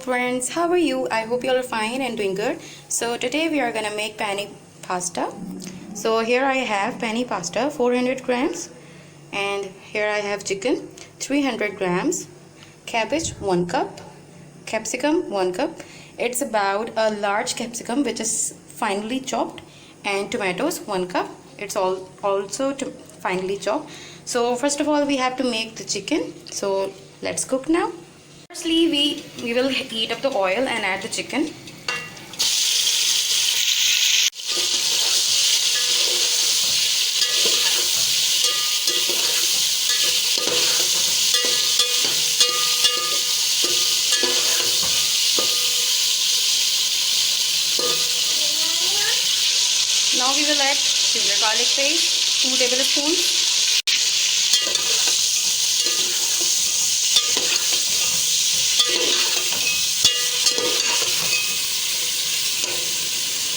friends, how are you? I hope you all are fine and doing good. So today we are gonna make penne pasta. So here I have penne pasta 400 grams, and here I have chicken 300 grams, cabbage 1 cup, capsicum 1 cup. It's about a large capsicum which is finely chopped, and tomatoes 1 cup. It's all also finely chopped. So first of all we have to make the chicken. So let's cook now. Firstly, we will heat up the oil and add the chicken. Now we will add ginger garlic paste, 2 tablespoons.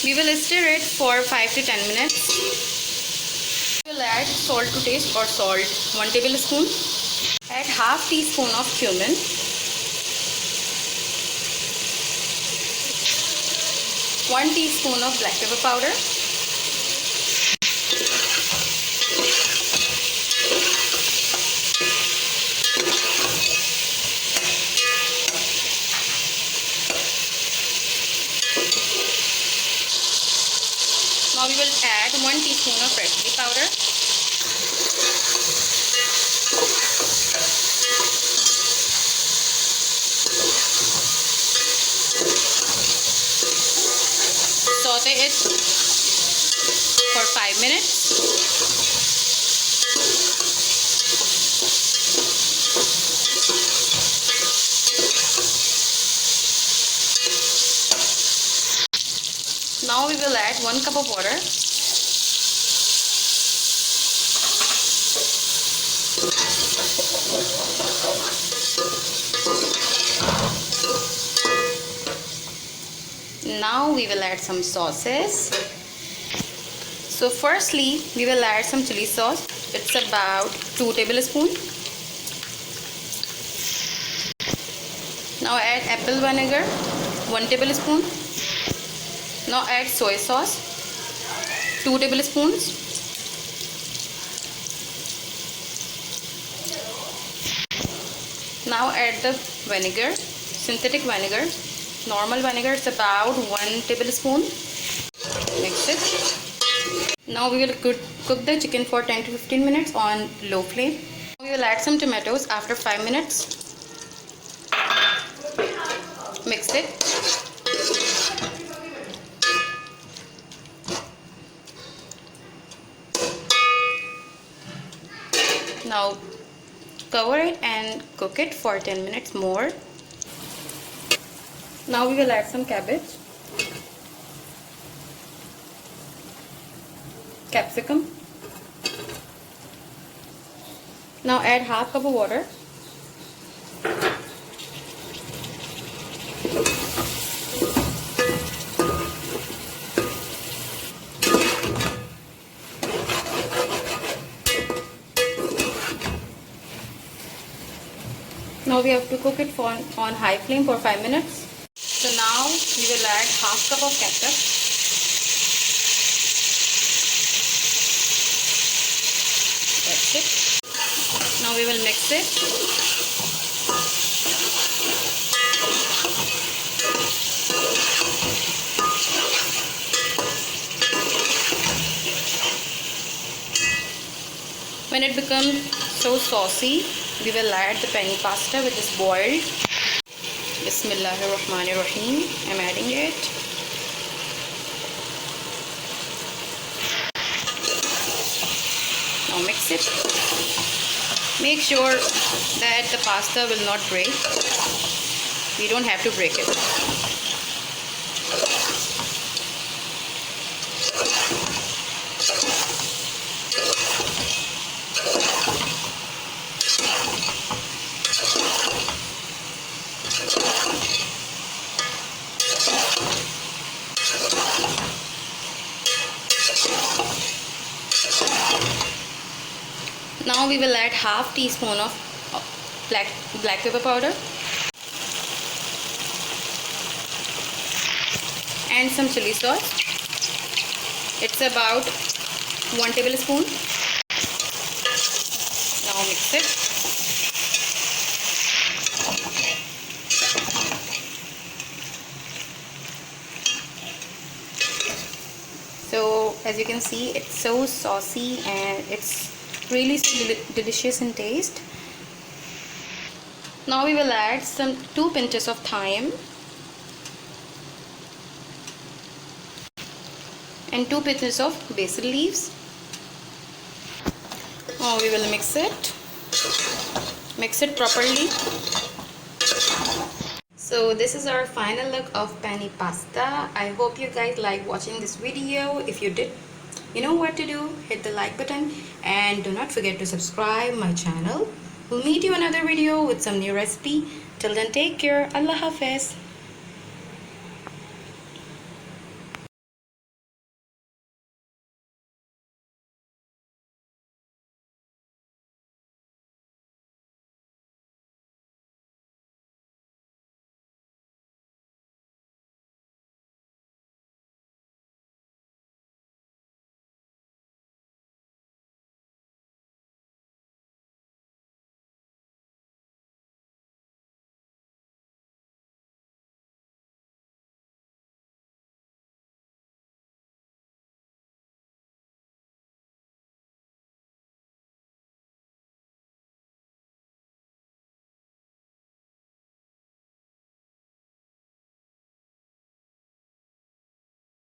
We will stir it for 5 to 10 minutes. We will add salt to taste or salt 1 tablespoon. Add half teaspoon of cumin. One teaspoon of black pepper powder. Now we will add 1 teaspoon of red chili powder. Saute it for 5 minutes. Now we will add 1 cup of water. Now we will add some sauces. So firstly we will add some chili sauce. It's about 2 tablespoons. Now add apple vinegar 1 tablespoon. Now add soy sauce 2 tablespoons. Now add the vinegar, synthetic vinegar. Normal vinegar is about 1 tablespoon. Mix it. Now we will cook the chicken for 10 to 15 minutes on low flame. We will add some tomatoes after 5 minutes. Mix it. Now cover it and cook it for 10 minutes more. Now we will add some cabbage, capsicum. Now add half cup of water. Now we have to cook it on high flame for 5 minutes. So now we will add half cup of ketchup. That's it. Now we will mix it. When it becomes so saucy, we will add the penne pasta which is boiled. Bismillahirrahmanirrahim. I'm adding it. Now mix it. Make sure that the pasta will not break. We don't have to break it. Now we will add half teaspoon of black pepper powder. and some chili sauce. It's about 1 tablespoon. Now mix it. So as you can see, it's so saucy and it's really delicious in taste. Now we will add some 2 pinches of thyme and 2 pinches of basil leaves. Now we will mix it properly. So this is our final look of penne pasta. I hope you guys like watching this video. If you did, you know what to do. Hit the like button and do not forget to subscribe my channel. We'll meet you another video with some new recipe. Till then, take care. Allah Hafiz.